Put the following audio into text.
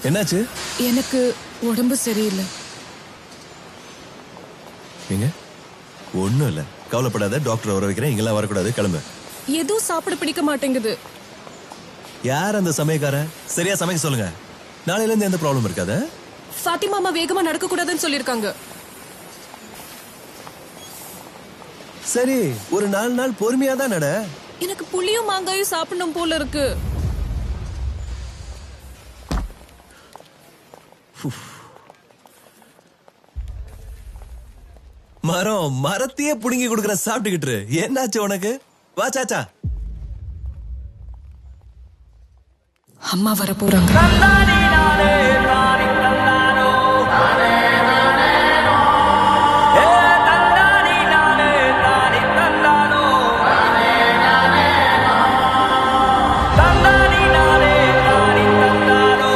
என்னாச்சு? எனக்கு உடம்பு சரியில்லை. எங்க? ஒண்ணும் இல்ல, கவலைப்படாத. டாக்டர் வர வைக்கிறேன். இங்கெல்லாம் வரக்கூடாது, கிளம்பு. எதுவும் சாப்பிட பிடிக்க மாட்டேங்குது. யார் அந்த சமயக்காரன்? சரியா சமைக்க சொல்லுங்க. நாளையில இருந்து எந்த ப்ராப்ளம் இருக்காது. ஃபாத்திமாமா வேகமா நடக்க கூடாதுன்னு சொல்லிருக்காங்க. சரி, ஒரு 4 நாள் பொறுமையா தான் நட. எனக்கு புளியும் மாங்காயும் சாப்பிடணும் போல இருக்கு. மரத்தையே புடுங்கி கொடுக்கற சாப்பிட்டுக்கிட்டு என்னாச்சு உனக்கு? வா சாச்சா. அம்மா வர போறாங்க.